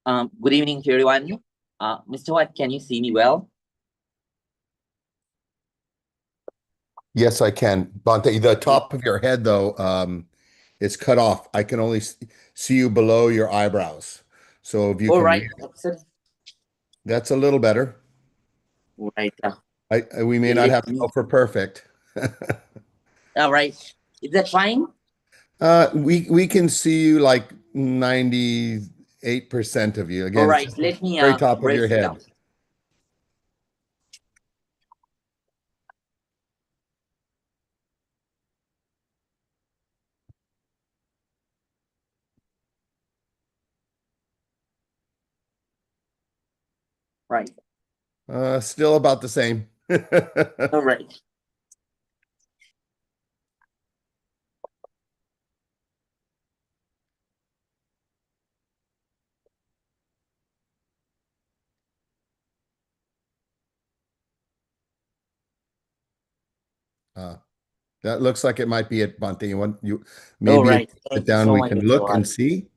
Good evening to everyone. Mr. Watt, can you see me well? Yes, I can. Bante, the top of your head, though, is cut off. I can only see you below your eyebrows. So if you All can right, read, excellent. that's a little better. All right. We may not Let have to me. go for perfect. All right. Is that fine? We can see you like 98% of you. All Again, it's right. just the Let me very top of your raise it up. head. Right. Still about the same. All right. Uh, that looks like it might be it, Bante. You All maybe if right. you sit Thank you down, so we much, can Mr. look and Watt. see.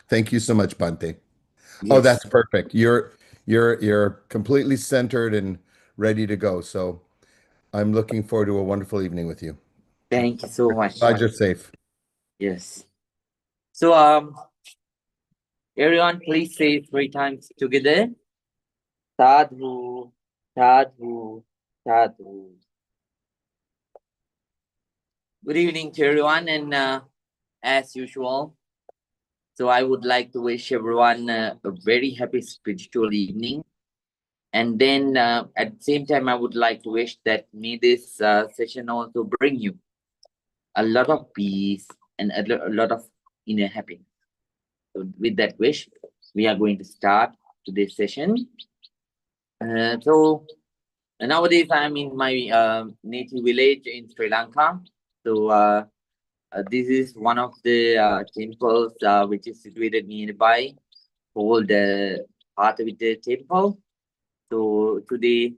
Thank you so much, Bante. Oh, that's Yes. perfect. You're completely centered and ready to go. So I'm looking forward to a wonderful evening with you. Thank you so much. Glad you're safe. Yes. So, everyone, please say 3 times together. Sadhu, sadhu, sadhu. Good evening to everyone, and as usual, so I would like to wish everyone a very happy spiritual evening. And then at the same time, I would like to wish that may this session also bring you a lot of peace and a lot of inner happiness. So with that wish, we are going to start today's session. So nowadays, I'm in my native village in Sri Lanka. So this is one of the temples which is situated nearby, called the Hathavita Temple. So today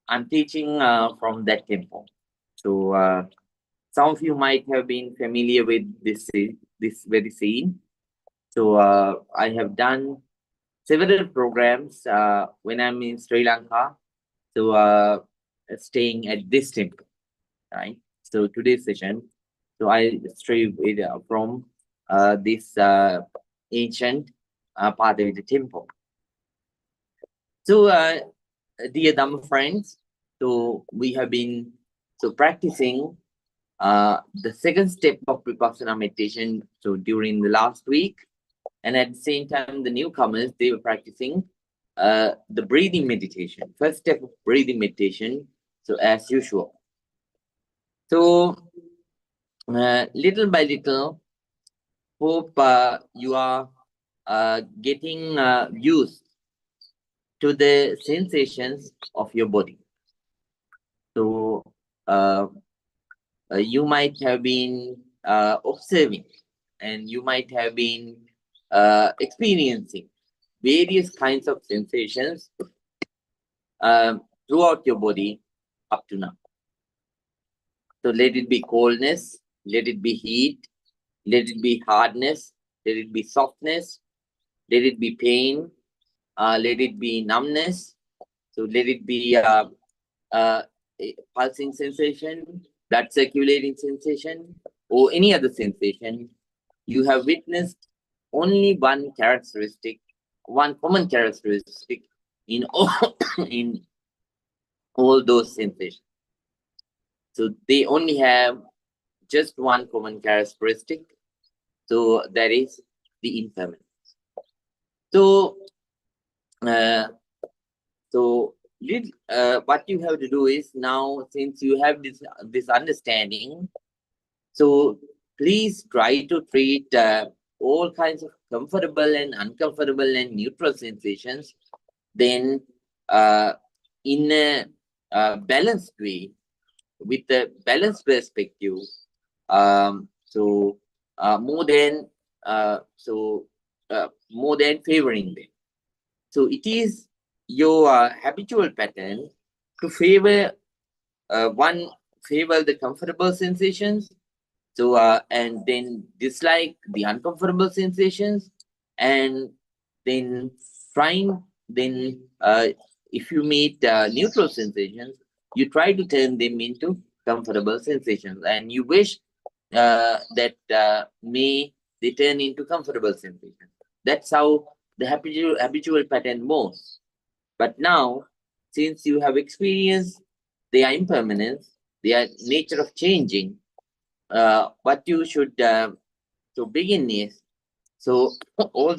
I'm teaching from that temple. So some of you might have been familiar with this very scene. So I have done several programs when I'm in Sri Lanka. So staying at this temple, right? So today's session, so I stray with, from this ancient part of the temple. So dear Dhamma friends, so we have been practicing the second step of Vipassana meditation. So during the last week, and at the same time, the newcomers, they were practicing the breathing meditation, first step of breathing meditation. So as usual. So little by little, hope you are getting used to the sensations of your body. So you might have been observing, and you might have been experiencing various kinds of sensations throughout your body up to now. So let it be coldness, let it be heat, let it be hardness, let it be softness, let it be pain, let it be numbness. So let it be a pulsing sensation, blood circulating sensation, or any other sensation. You have witnessed only one characteristic, one common characteristic in all, in all those sensations. So they only have just one common characteristic. So that is the impermanence. So, uh, so what you have to do is now, since you have this understanding, so please try to treat all kinds of comfortable and uncomfortable and neutral sensations. Then, in a balanced way, with a balanced perspective, so more than favoring them. So it is your habitual pattern to favor the comfortable sensations, so and then dislike the uncomfortable sensations, and then then if you meet neutral sensations, you try to turn them into comfortable sensations, and you wish that may they turn into comfortable sensations. That's how the habitual pattern moves. But now, since you have experienced their impermanence, their nature of changing, what you should to begin is, so all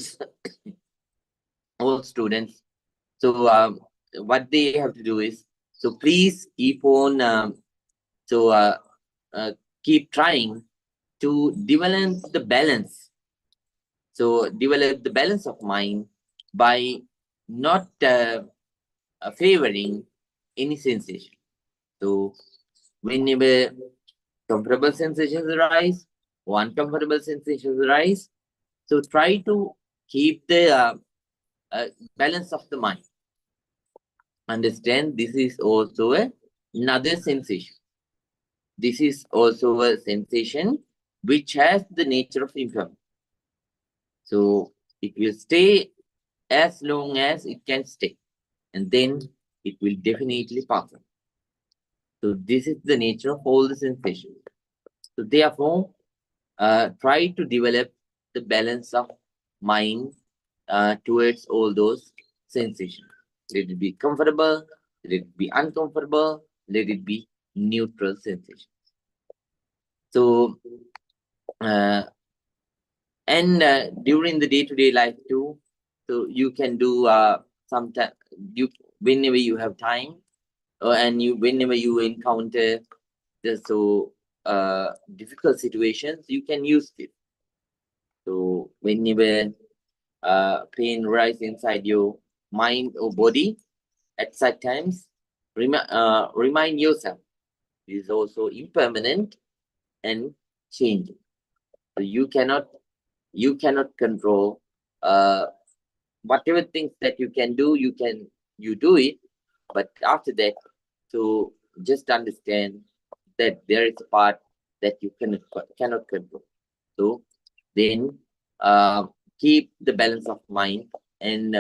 all students, so what they have to do is, so please keep on so uh, keep trying to develop the balance. So develop the balance of mind by not favoring any sensation. So whenever comfortable sensations arise, uncomfortable sensations arise, so try to keep the balance of the mind. Understand this is also another sensation. This is also a sensation which has the nature of impermanence. So it will stay as long as it can stay, and then it will definitely pass on. So this is the nature of all the sensations. So therefore, try to develop the balance of mind towards all those sensations. Let it be comfortable, let it be uncomfortable, let it be neutral sensation. So, uh, and during the day-to-day life too, so you can do sometimes you whenever you have time, and you whenever you encounter the difficult situations, you can use it. So whenever pain rise inside your mind or body at such times, remind yourself it is also impermanent and changing. So you cannot control whatever things that you can do. You do it, but after that, so just understand that there is a part that you cannot control. So then uh, keep the balance of mind, and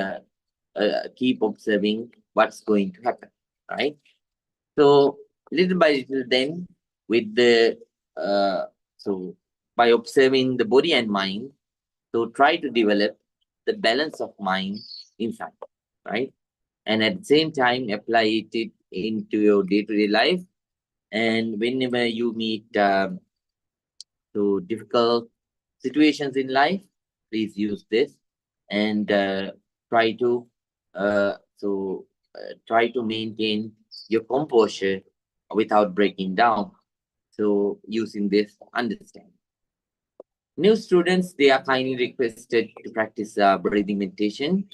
keep observing what's going to happen, right? So little by little, then with the so by observing the body and mind, so try to develop the balance of mind inside, right? And at the same time, apply it into your day-to-day life. And whenever you meet difficult situations in life, please use this, and try to try to maintain your composure without breaking down. So using this understanding. New students, they are kindly requested to practice breathing meditation.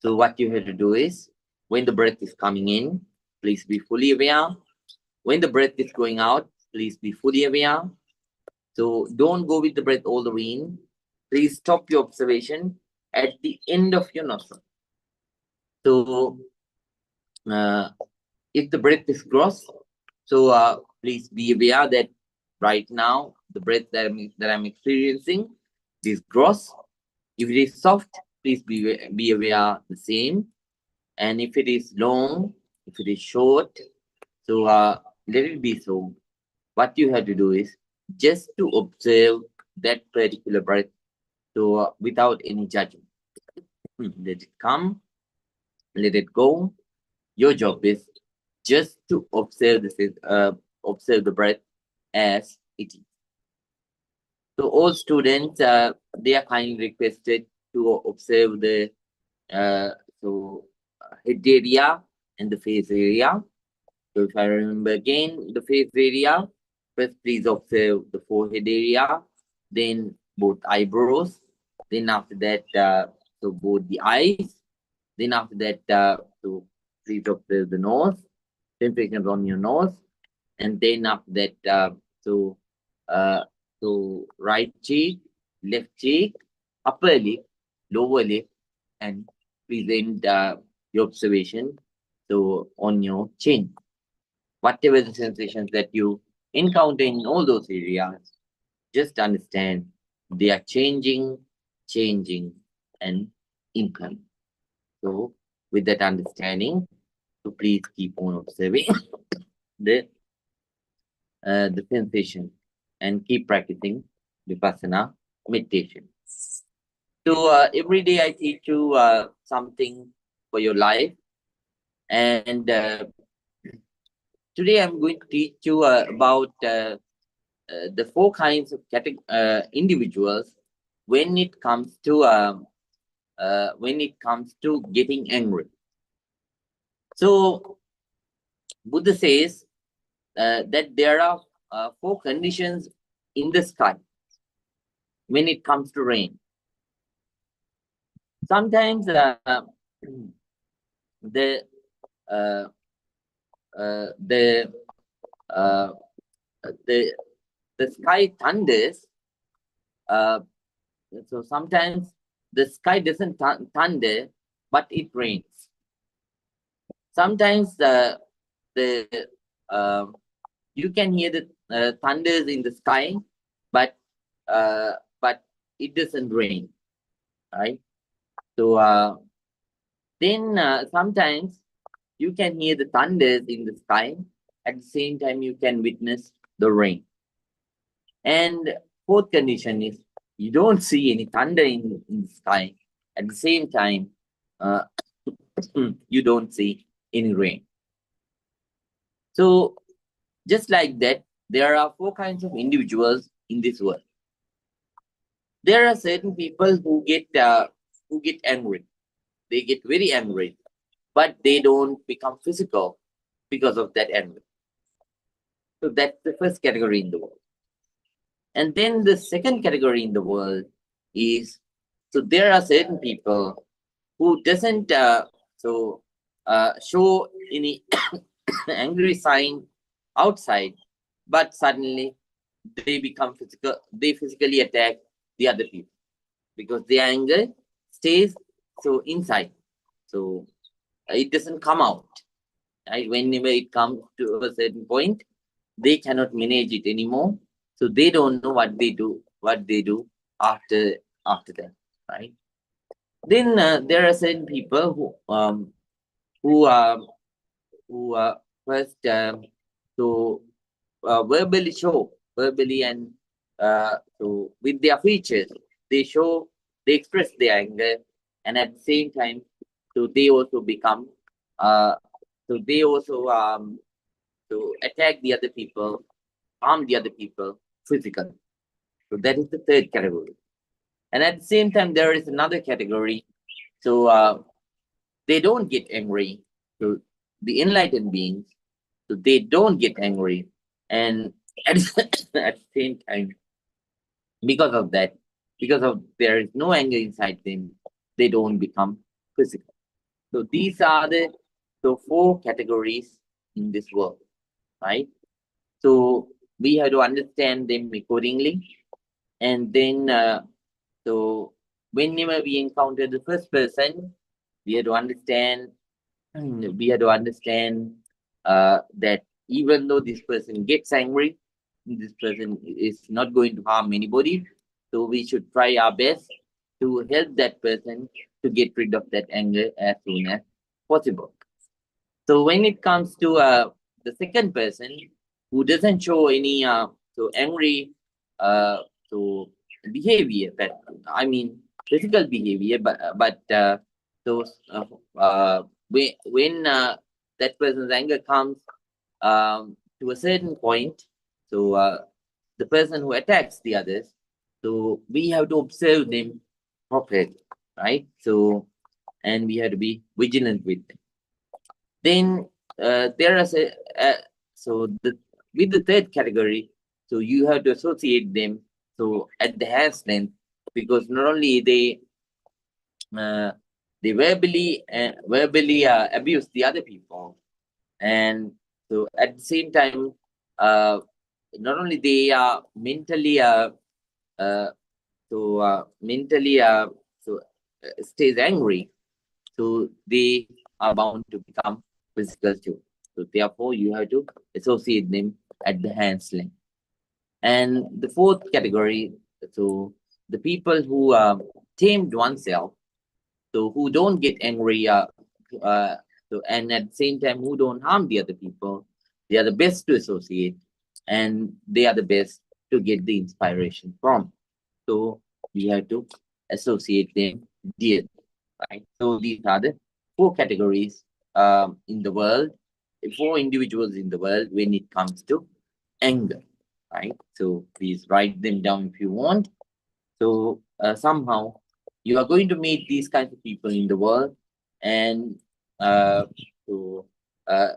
So what you have to do is, when the breath is coming in, please be fully aware. When the breath is going out, please be fully aware. So don't go with the breath all the way in. Please stop your observation at the end of your nostril. So uh, if the breath is gross, so please be aware that right now the breath that I'm experiencing is gross. If it is soft, please be aware the same. And if it is long, if it is short, so let it be so. What you have to do is just to observe that particular breath, so without any judgment. Let it come, let it go. Your job is just to observe the breath as it is. So all students, they are kindly requested to observe the uh, so head area and the face area. So if I remember again, the face area, first please observe the forehead area, then both eyebrows, then after that, so both the eyes, then after that, so please observe the nose, sensations on your nose, and then after that, uh, so right cheek, left cheek, upper lip, lower lip, and present your observation so on your chin. Whatever the sensations that you encounter in all those areas, just understand they are changing, changing, and income. So with that understanding, so please keep on observing the sensation and keep practicing vipassana meditation. So every day I teach you something for your life, and today I'm going to teach you about the four kinds of individuals when it comes to getting angry. So Buddha says that there are four conditions in the sky when it comes to rain. Sometimes the uh, uh, the uh, the the sky thunders. Uh, so sometimes the sky doesn't thunder, but it rains. Sometimes the you can hear the thunders in the sky, but uh, but it doesn't rain, right? So then sometimes you can hear the thunders in the sky. At the same time, you can witness the rain. And fourth condition is you don't see any thunder in the sky. At the same time, uh, you don't see any rain. So just like that, there are four kinds of individuals in this world. There are certain people who get angry. They get very angry, but they don't become physical because of that anger. So that's the first category in the world. And then the second category in the world is, so there are certain people who doesn't show any angry sign outside, but suddenly they become physical. They physically attack the other people because their anger stays so inside. So it doesn't come out. Right? Whenever it comes to a certain point, they cannot manage it anymore. So they don't know what they do after that. Right? Then there are certain people who who first to verbally and so with their features they express their anger, and at the same time so they also become uh so they also to attack the other people, harm the other people physically. So that is the third category. And at the same time there is another category. So they don't get angry. So the enlightened beings, so they don't get angry, and at, at the same time, because of that, because of there is no anger inside them, they don't become physical. So these are the four categories in this world, right? So we have to understand them accordingly, and then so whenever we encounter the first person, we have to understand we have to understand that even though this person gets angry, this person is not going to harm anybody. So we should try our best to help that person to get rid of that anger as soon as possible. So when it comes to the second person who doesn't show any so angry uh, so behavior, but I mean physical behavior, but those when that person's anger comes to a certain point, so the person who attacks the others, so we have to observe them properly, right? So and we have to be vigilant with them. Then there is so the with the third category, so you have to associate them so at the hand's length, because not only uh, they verbally abuse the other people, and so at the same time uh, not only they are mentally uh, mentally stays angry, so they are bound to become physical too. So therefore, you have to associate them at the hand's length. And the fourth category, so the people who tamed oneself, So who don't get angry, uh, and at the same time who don't harm the other people. They are the best to associate, and they are the best to get the inspiration from. So we have to associate them dearly, right? So these are the four categories in the world, four individuals in the world when it comes to anger, right? So please write them down if you want. So somehow you are going to meet these kinds of people in the world, and to uh,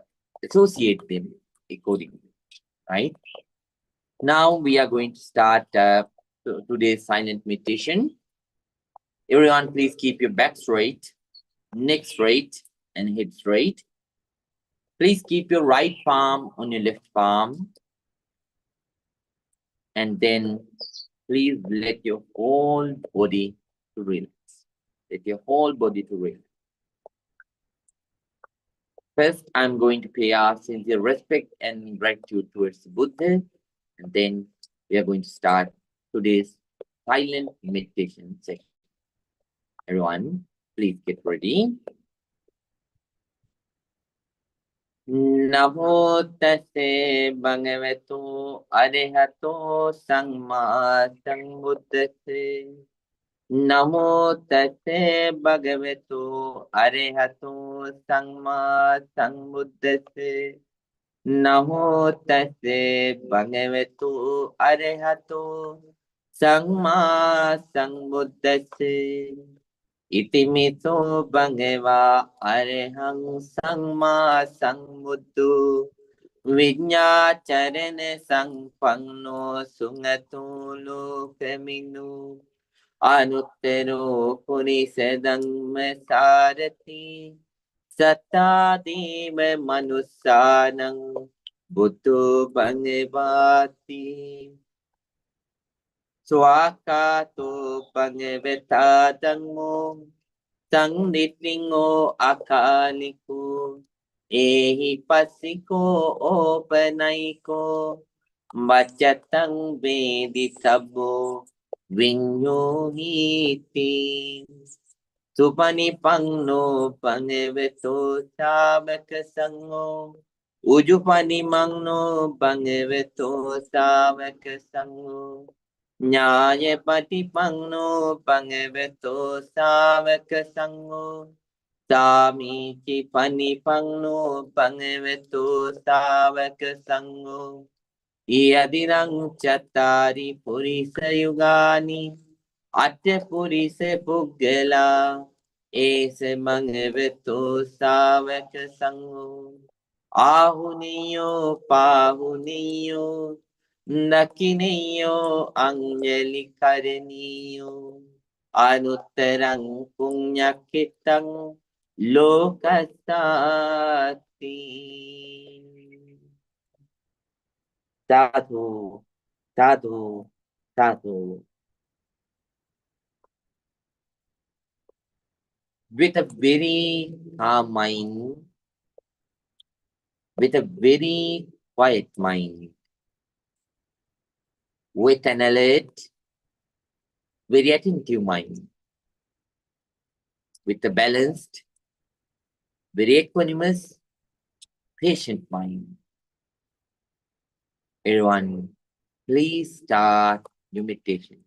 associate them accordingly, right? Now we are going to start today's silent meditation. Everyone, please keep your back straight, neck straight, and head straight. Please keep your right palm on your left palm, and then please let your whole body to relax. Let your whole body to relax. First, I'm going to pay our sincere respect and gratitude towards the Buddha, and then we are going to start today's silent meditation session. Everyone, please get ready. Namo tase bhagavato arahato samma sambuddhase. Namo tase bhagavato arahato samma sambuddhase. Namo tase bhagavato arahato samma sambuddhase. Itimiso bhagava arahang samma sambuddhu vinyacharana sampanno sungato lokaminu anuttaro purisadhamma sarati sattadeva manussanang buddho bhagavati swakato bhagavata dhammo Sangnitingo akaliko, ehi pasiko opanaiko, machatang veditabo, vinyohiti. Supani pangno pangeveto sabaka sango, ujupani mangno pangeveto sabaka sango. Nyaya patipangno pangeveto savaka sango. Samichi panipangno pangeveto savaka sango. Iadirang chatari purisa yugani. Atya purisa puggala. Ese mangeveto savaka sango. Ahuniyo pahuniyo. Nakiniyo anjali karaniyo anuttarang punyakitang lokasati. Sadhu, sadhu, sadhu. With a very calm mind, with a very quiet mind, with an alert, very attentive mind, with a balanced, very equanimous, patient mind. Everyone, please start your meditation.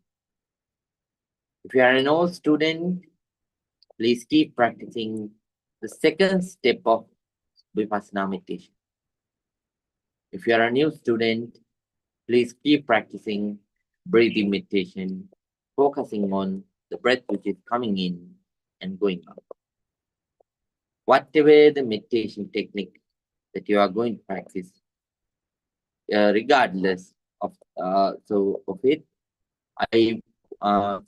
If you are an old student, please keep practicing the second step of Vipassana meditation. If you are a new student, please keep practicing breathing meditation, focusing on the breath which is coming in and going out. Whatever the meditation technique that you are going to practice, regardless of of it, I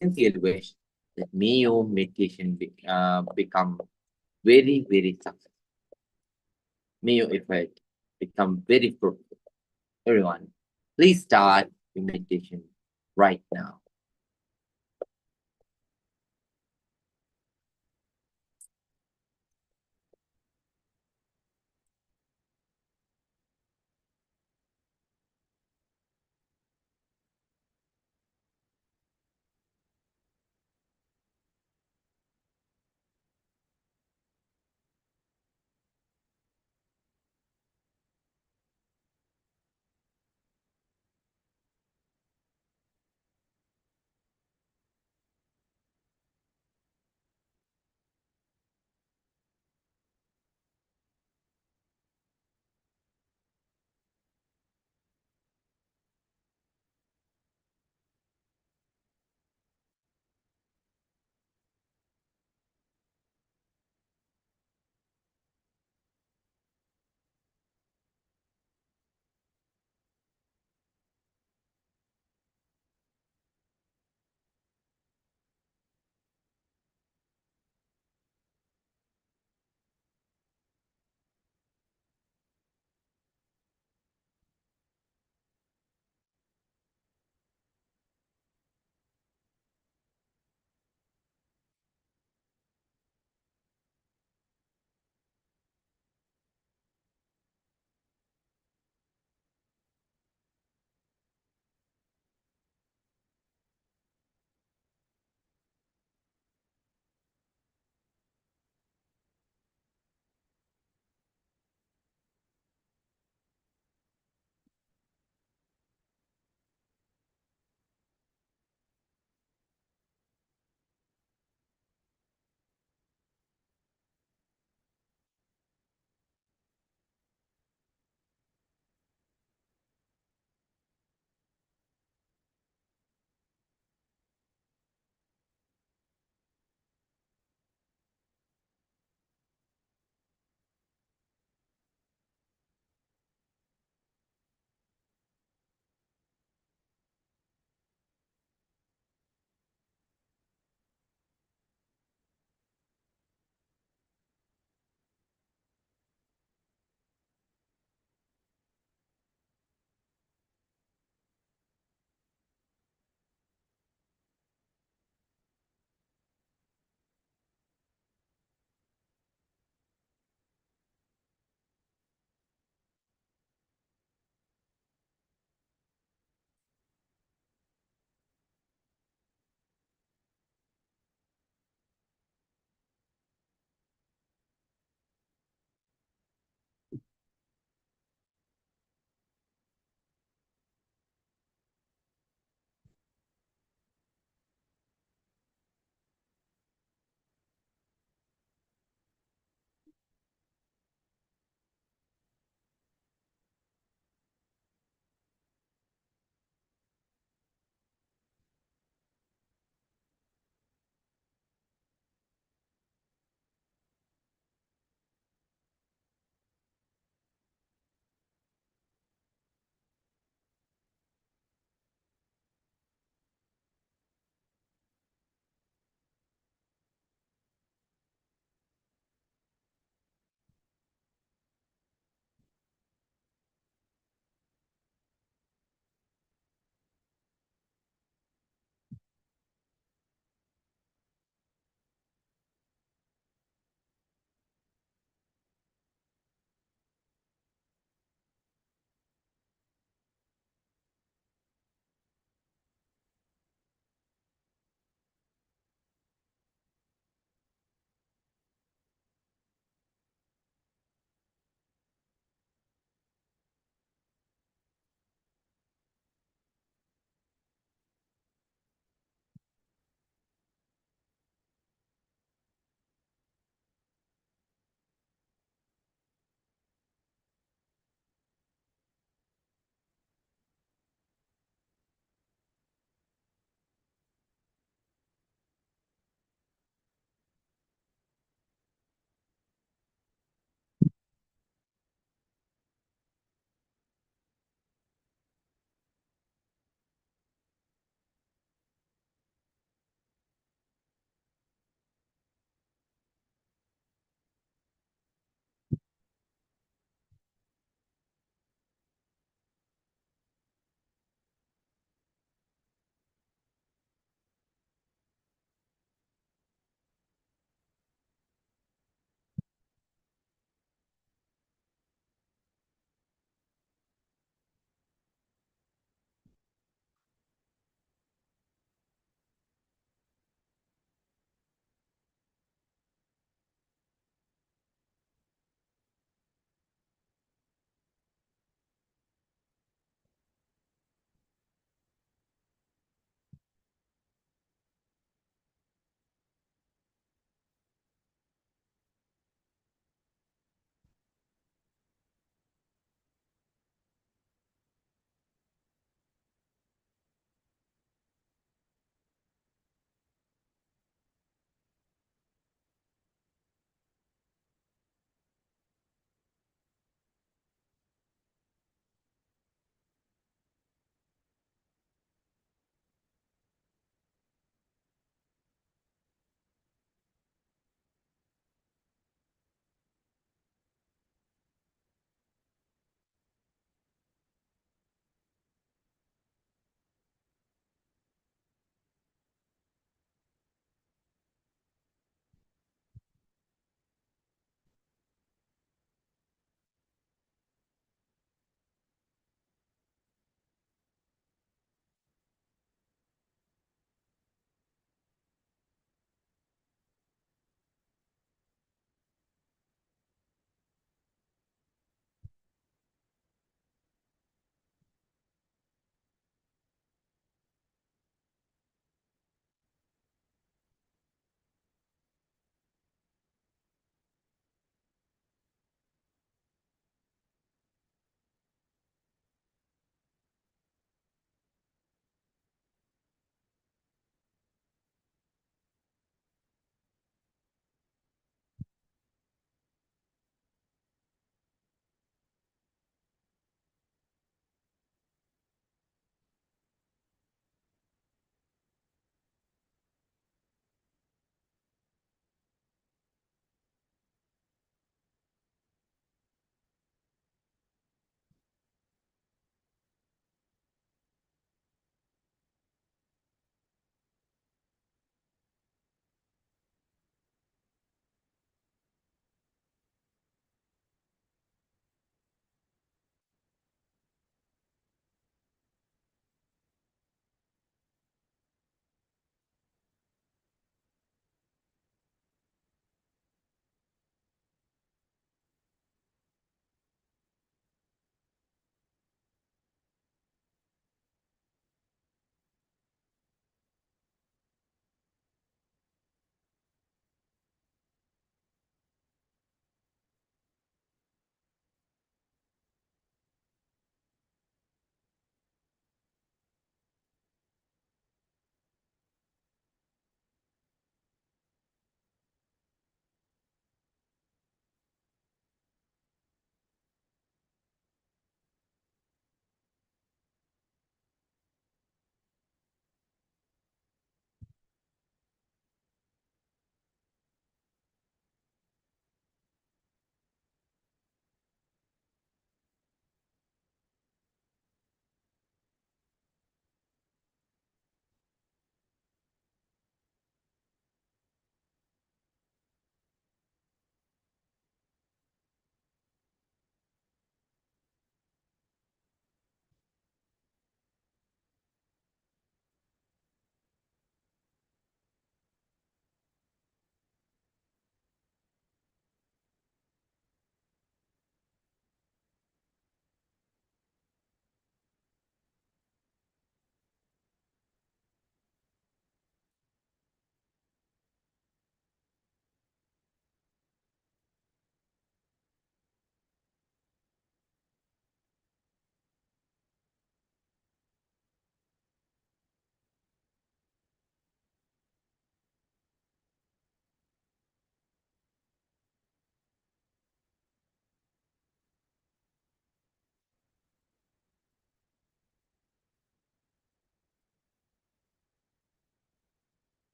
sincerely wish that may your meditation become very, very successful. May your effort become very fruitful. Everyone, please start your meditation right now.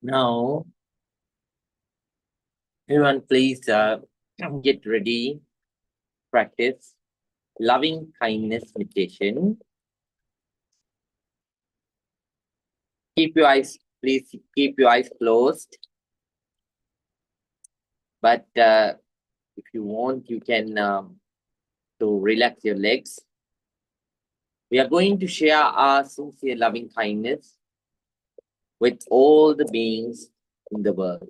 Now, everyone, please get ready. Practice loving kindness meditation. Keep your eyes, please keep your eyes closed. But if you want, you can to relax your legs. We are going to share our sincere loving kindness with all the beings in the world.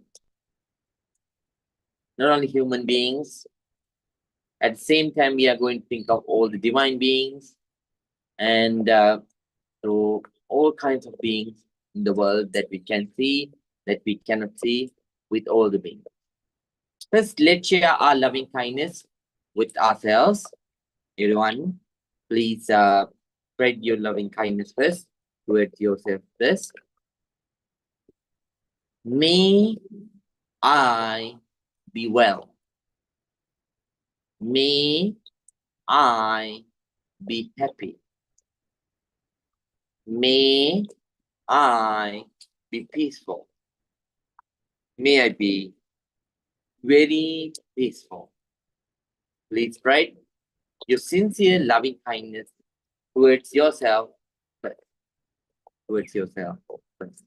Not only human beings. At the same time, we are going to think of all the divine beings and to all kinds of beings in the world that we can see, that we cannot see, with all the beings. First, let's share our loving kindness with ourselves. Everyone, please spread your loving kindness first towards yourself first. May I be well. May I be happy. May I be peaceful. May I be very peaceful. Please spread your sincere loving kindness towards yourself first. Towards yourself first.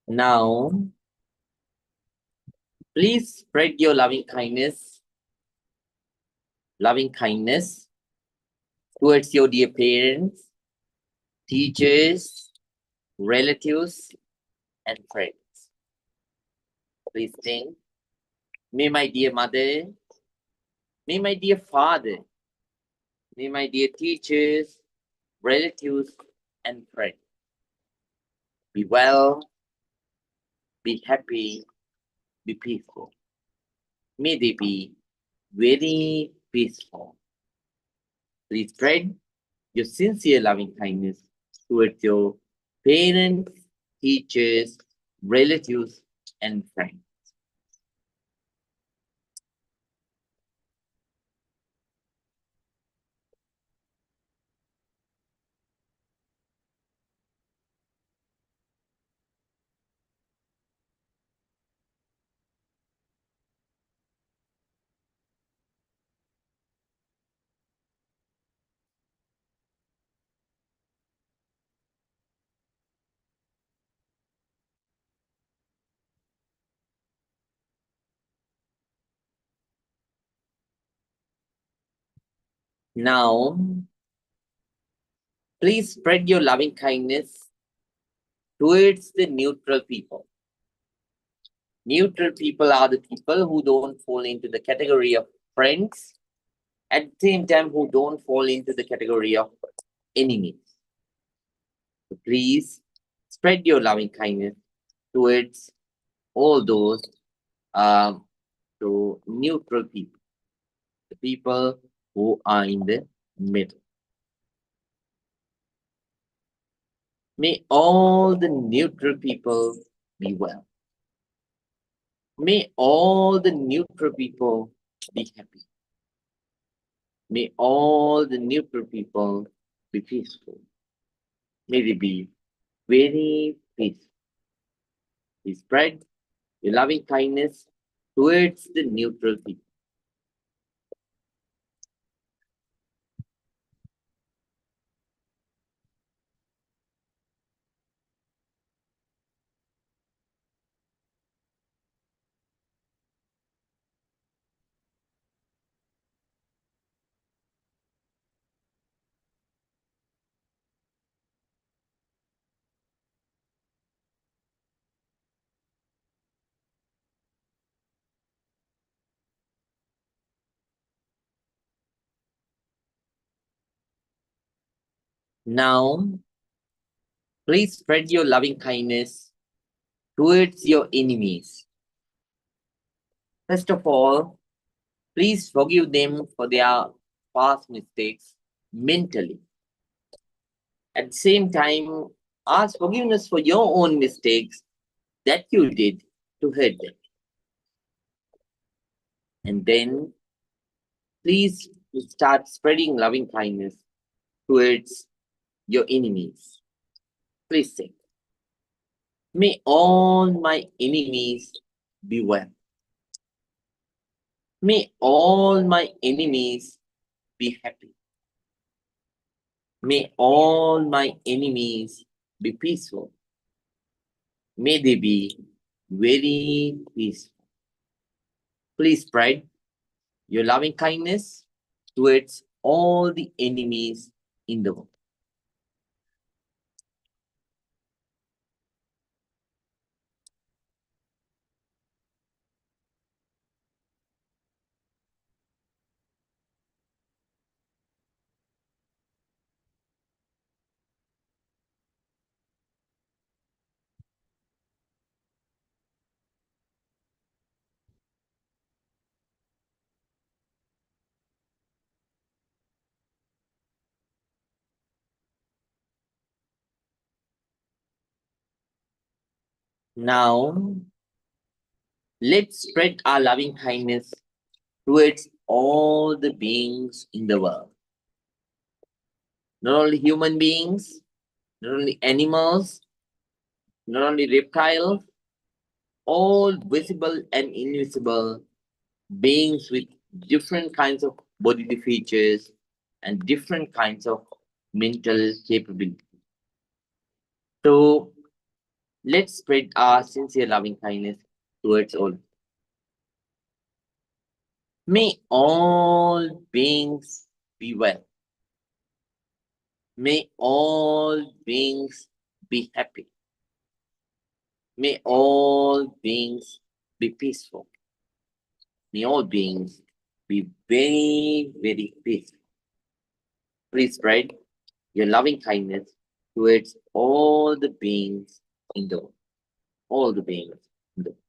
Now, please spread your loving kindness towards your dear parents, teachers, relatives, and friends. Please think, may my dear mother, may my dear father, may my dear teachers, relatives, and friends be well, be happy, be peaceful. May they be very peaceful. Please spread your sincere loving kindness towards your parents, teachers, relatives, and friends. Now, please spread your loving kindness towards the neutral people. Neutral people are the people who don't fall into the category of friends, at the same time who don't fall into the category of enemies. So please spread your loving kindness towards all those to neutral people, the people who are in the middle. May all the neutral people be well. May all the neutral people be happy. May all the neutral people be peaceful. May they be very peaceful. We spread your loving kindness towards the neutral people. Now, please spread your loving kindness towards your enemies. First of all, please forgive them for their past mistakes mentally. At the same time, ask forgiveness for your own mistakes that you did to hurt them. And then please start spreading loving kindness towards your enemies. Please say, may all my enemies be well. May all my enemies be happy. May all my enemies be peaceful. May they be very peaceful. Please spread your loving kindness towards all the enemies in the world. Now, let's spread our loving kindness towards all the beings in the world. Not only human beings, not only animals, not only reptiles, all visible and invisible beings with different kinds of bodily features and different kinds of mental capability. So let's spread our sincere loving kindness towards all. May all beings be well. May all beings be happy. May all beings be peaceful. May all beings be very, very peaceful. Please spread your loving kindness towards all the beings in the world. All the beings in the world.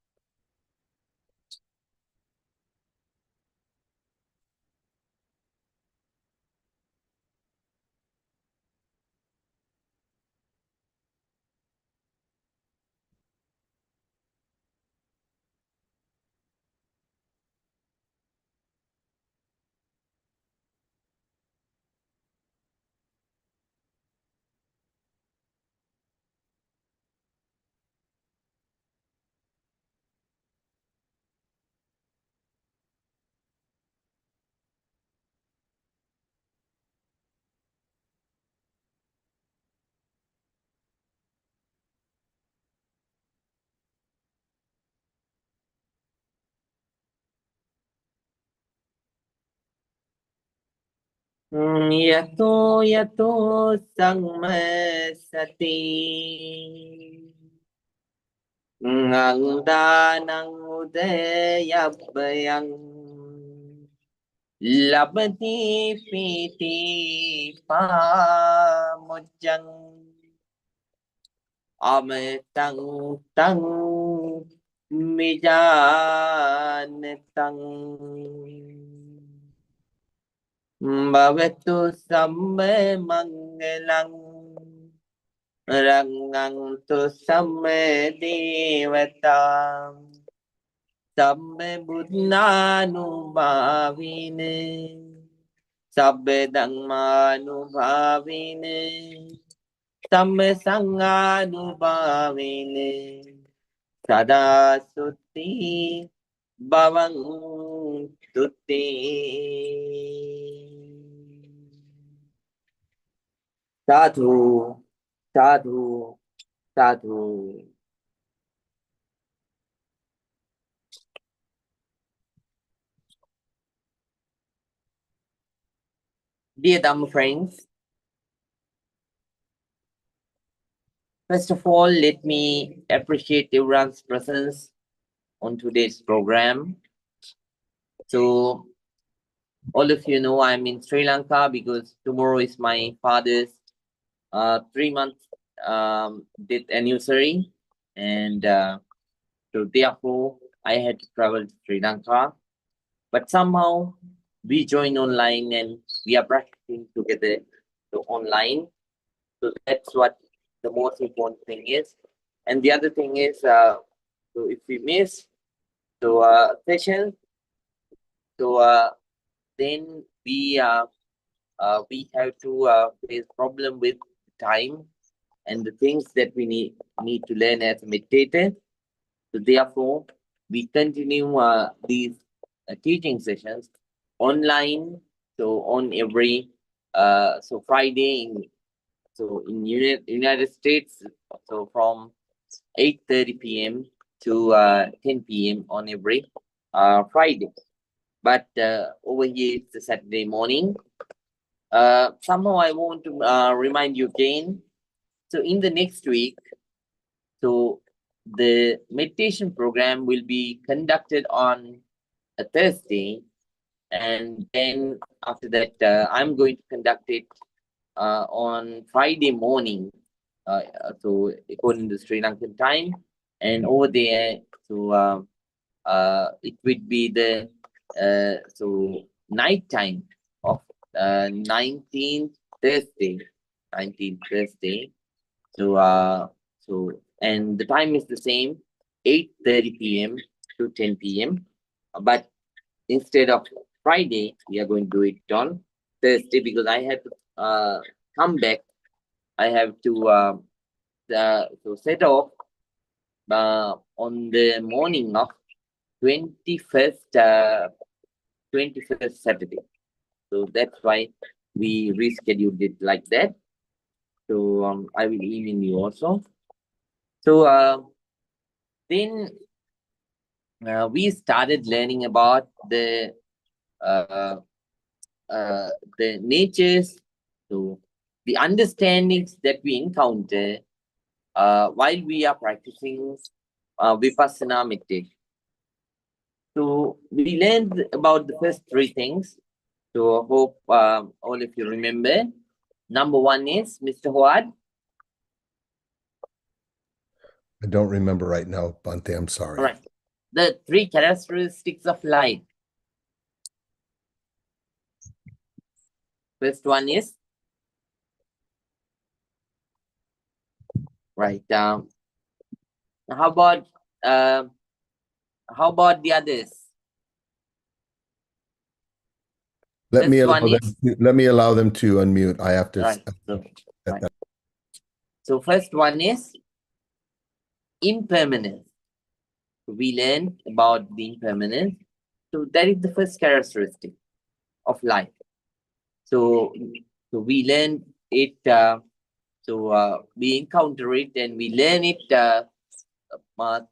Yato yato sangmasati ngangdanang udayabayang labati piti pamujang ametang tang mijanetang bhavetu sambe mangalang rangang tu sambe devatam sabbe buddhanubhavine sabbe dhammanubhavine sabbe sanganubhavine sada sutti bhavang tutti. Sadhu, sadhu, sadhu. Dear Dhamma friends, first of all, let me appreciate everyone's presence on today's program. So, all of you know I'm in Sri Lanka because tomorrow is my father's 3 month death anniversary, and so therefore I had to travel to Sri Lanka. But somehow we join online and we are practicing together so online. So that's what the most important thing is. And the other thing is, so if we miss so session, so then we have to face problem with time and the things that we need to learn as a meditator. So therefore, we continue these teaching sessions online. So on every so Friday in United States, so from 8:30 p.m. to 10 p.m. on every Friday. But over here it's a Saturday morning. Somehow I want to remind you again. So in the next week, so the meditation program will be conducted on a Thursday, and then after that, I'm going to conduct it on Friday morning. So according to Sri Lankan time, and over there, so it would be the so night time of 19th Thursday, 19th Thursday. So so and the time is the same, 8:30 p.m. to 10 p.m. But instead of Friday, we are going to do it on Thursday because I have to come back. I have to so set off on the morning of 21st 21st Saturday. So that's why we rescheduled it like that. So I will email you also. So then we started learning about uh, the natures, so the understandings that we encounter while we are practicing vipassana meditation. So we learned about the first three things. So I hope all of you remember. Number one is Mr. Huad. I don't remember right now, Bante. I'm sorry. All right. The three characteristics of light. First one is right. How about the others? Let me First allow one them. is Let me allow them to unmute. I have to. right. So first one is impermanence. We learned about the impermanence. So that is the first characteristic of life. So we learn it. We encounter it and we learn it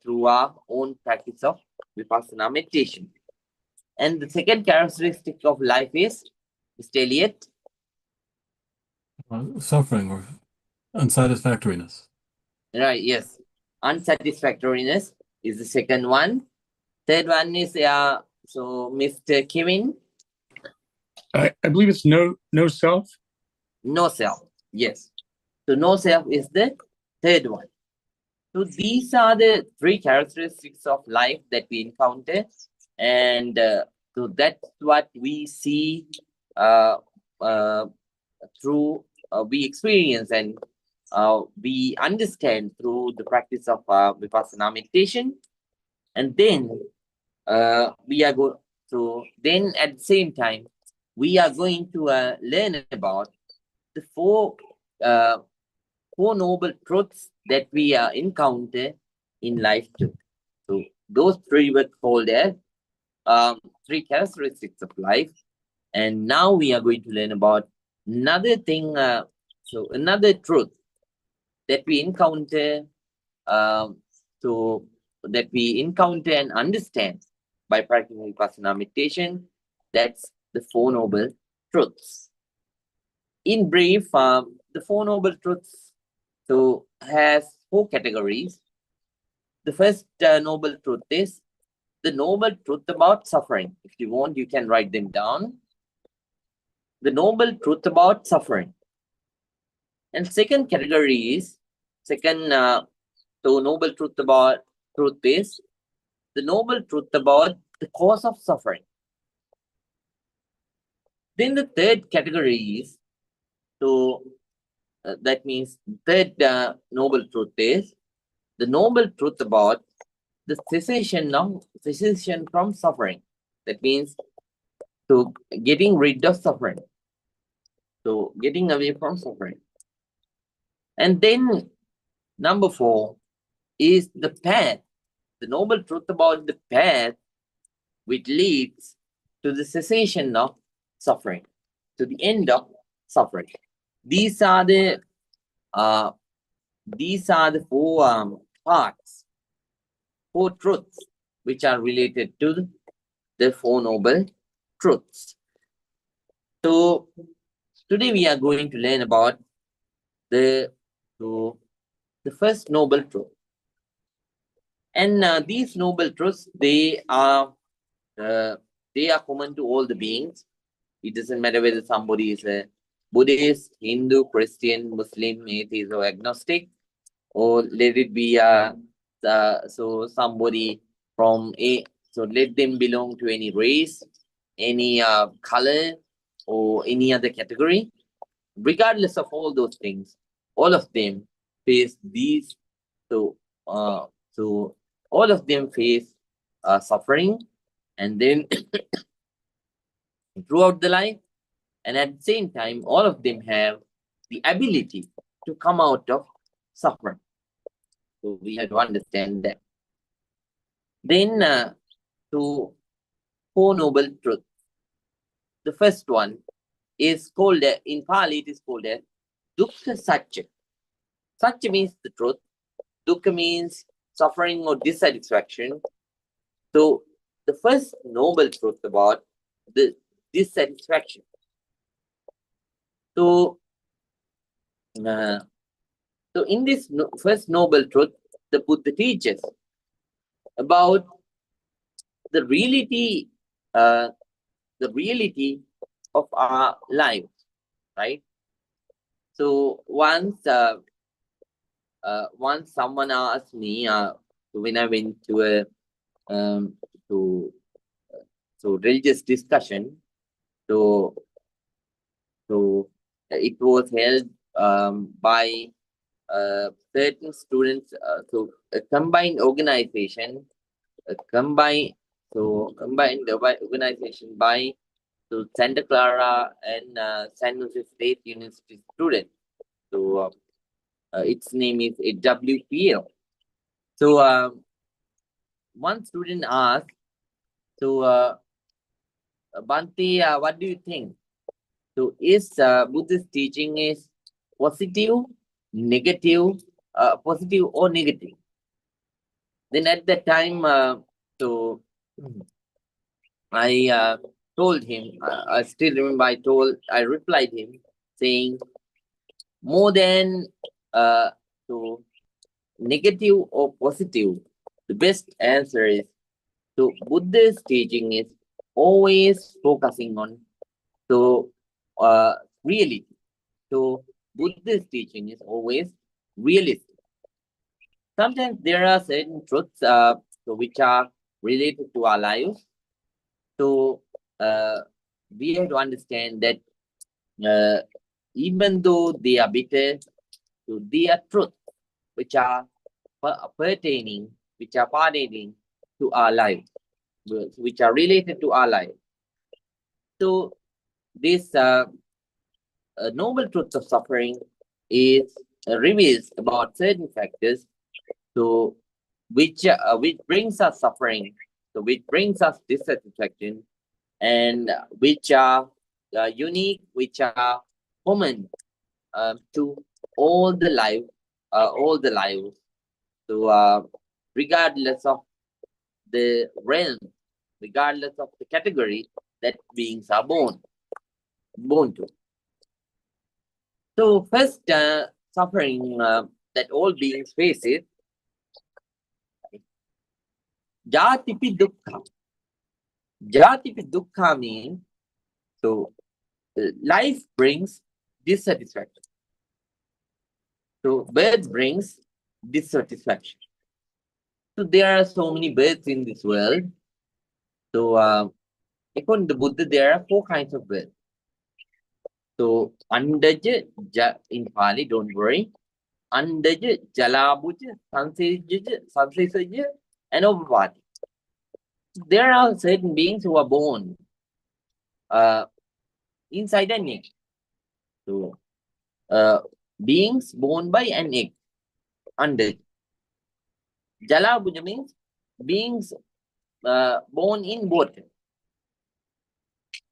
through our own practice of vipassana meditation. And the second characteristic of life is, Mr. Elliot, suffering or unsatisfactoriness. right? Yes, unsatisfactoriness is the second one. Third one is so Mr. Kevin, I believe it's no self. no self. Yes. So no self is the third one. So these are the three characteristics of life that we encounter, and so that's what we see through we experience and we understand through the practice of vipassana meditation, and then we are going to then at the same time we are going to learn about the four noble truths that we encounter in life too. So those three were called as three characteristics of life. And now we are going to learn about another thing, so another truth that we encounter, so that we encounter and understand by practicing vipassana meditation. That's the Four Noble Truths. In brief, the Four Noble Truths so has four categories. The first noble truth is the noble truth about suffering. If you want, you can write them down. The noble truth about suffering. And second category is so noble truth about truth is the noble truth about the cause of suffering. Then the third category is so that means third noble truth is the noble truth about the cessation from suffering. That means to getting rid of suffering. So getting away from suffering. And then number 4 is the path, the noble truth about the path which leads to the cessation of suffering, to the end of suffering. These are the four parts, 4 truths which are related to the 4 noble truths. So today we are going to learn about the first noble truth. And these noble truths, they are common to all the beings. It doesn't matter whether somebody is a Buddhist, Hindu, Christian, Muslim, atheist, or agnostic, or let it be so somebody from so let them belong to any race, any color, or any other category. Regardless of all those things, all of them face these. So all of them face suffering, and then throughout the life, and at the same time, all of them have the ability to come out of suffering. So we have to understand that. Then to 4 noble truths. The first one is called in Pali. It is called Dukkha Satya. Satya means the truth. Dukkha means suffering or dissatisfaction. So the first noble truth about the dissatisfaction. So in this first noble truth, the Buddha teaches about the reality of our lives, right? So once someone asked me when I went to a to religious discussion, so it was held by certain students, so a combined organization, combined organization by Santa Clara and San Jose State University students. So its name is WPL. So one student asked, so Bhante, what do you think? So is Buddhist teaching is positive, negative, positive or negative? Then at that time, I told him, I still remember I replied him saying more than negative or positive, the best answer is Buddhist teaching is always focusing on reality. So Buddhist teaching is always realistic. Sometimes there are certain truths which are related to our lives. So we have to understand that even though they are bitter, so they are truths which are pertaining to our life, which are related to our life. So this noble truth of suffering is reveals about certain factors, so which brings us suffering, so which brings us dissatisfaction, and which are unique, which are common to all the lives. So regardless of the realm, regardless of the category that beings are born to. So first suffering that all beings face is Jatipi Dukkha. Jatipi Dukkha means , so life brings dissatisfaction. So birth brings dissatisfaction. So there are so many births in this world. So according to Buddha, there are 4 kinds of birth. So Andaja, in Pali, don't worry. Andaja, Jalabuja, Sansesaja, and Ovapati. There are certain beings who are born inside an egg. So beings born by an egg. Andaja. Jalabuja means beings born in water.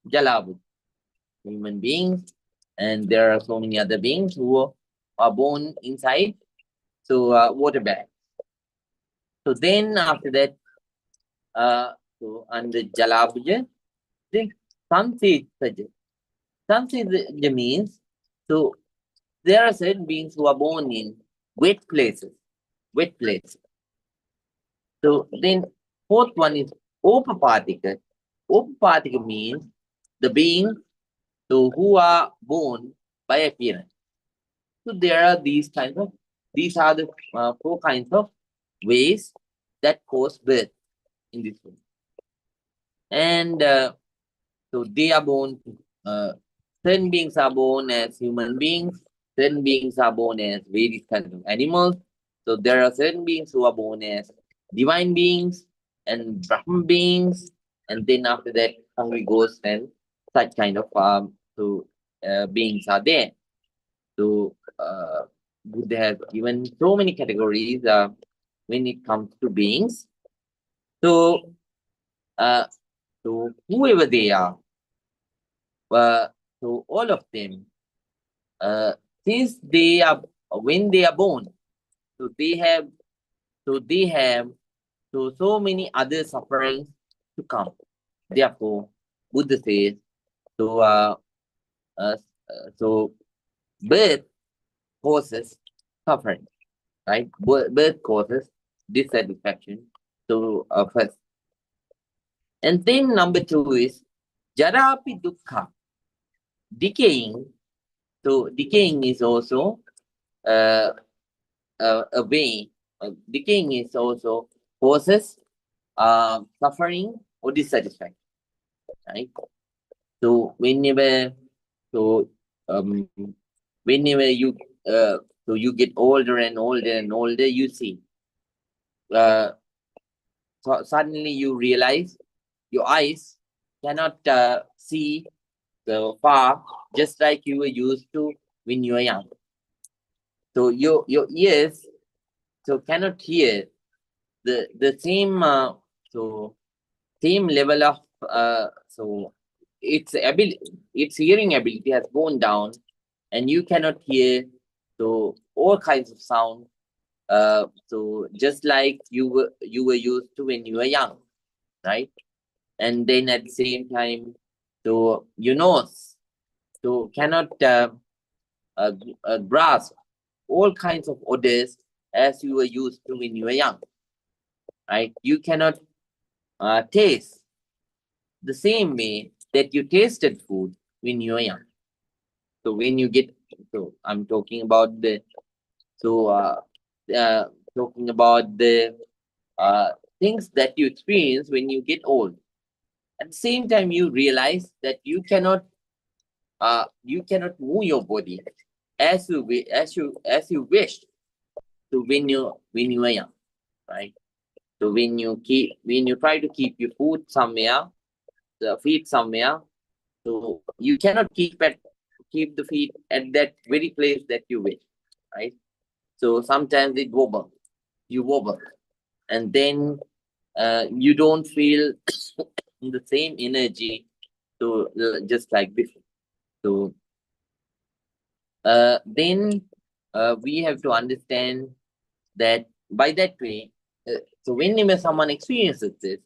Jalabuja. Human beings, and there are so many other beings who are born inside water bag. So then after that, so under Jalabuja, then Samsitaja. Samsitaja means, so there are certain beings who are born in wet places. Wet places. So then fourth one is Opapatika. Opapatika means the beings who are born by appearance. So there are these are the 4 kinds of ways that cause birth in this world. And so they are born, certain beings are born as human beings, certain beings are born as various kinds of animals. So there are certain beings who are born as divine beings and Brahman beings, and then after that, hungry ghosts and such kind of beings are there. So Buddha has given so many categories when it comes to beings. So so whoever they are, so all of them, since they are when they are born, so they have so many other sufferings to come. Therefore, Buddha says so. So birth causes suffering, right? Birth causes dissatisfaction. So first, and then number 2 is Jarapi Dukkha, decaying. So decaying is also uh, a way. Decaying is also causes suffering or dissatisfaction, right? So so um, whenever you get older and older and older, you see, so suddenly you realize your eyes cannot see the far, just like you were used to when you were young. So your ears cannot hear the same same level of its hearing ability has gone down, and you cannot hear all kinds of sound so just like you were used to when you were young, right? And then at the same time, so your nose cannot grasp all kinds of odors as you were used to when you were young, right? You cannot taste the same way that you tasted food when you were young. So when you get, I'm talking about uh, talking about the things that you experience when you get old. At the same time, you realize that you cannot move your body as you wish to when you are young, right? So when you try to keep your food somewhere, the feet somewhere, so you cannot keep the feet at that very place that you wish, right? So sometimes you wobble, and then you don't feel the same energy just like before. So then we have to understand that by that way, so whenever someone experiences this,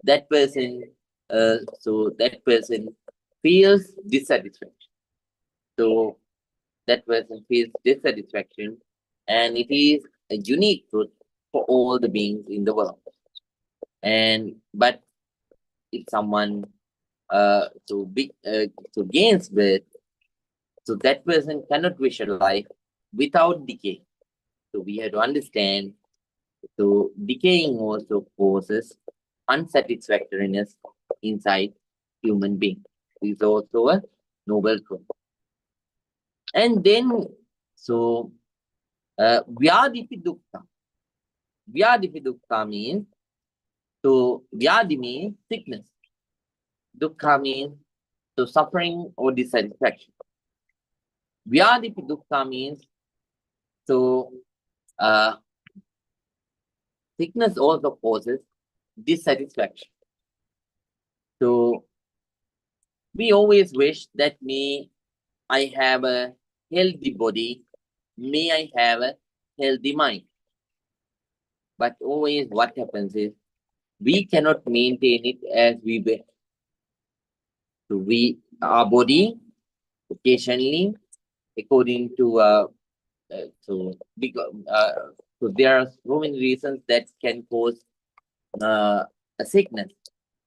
that person that person feels dissatisfaction. So that person feels dissatisfaction, and it is a unique truth for all the beings in the world. And but if someone gains birth, so that person cannot wish a life without decay. So we have to understand, so decaying also causes unsatisfactoriness inside human being. This is also a noble truth. And then, so Vyadipi Dukkha. Vyadipi Dukkha means, so Vyadi means sickness. Dukkha means, so suffering or dissatisfaction. Vyadipi Dukkha means, so uh, sickness also causes dissatisfaction. So we always wish that I have a healthy body, may I have a healthy mind. But always what happens is we cannot maintain it as we wish. So our body occasionally, according to because so there are so many reasons that can cause a sickness.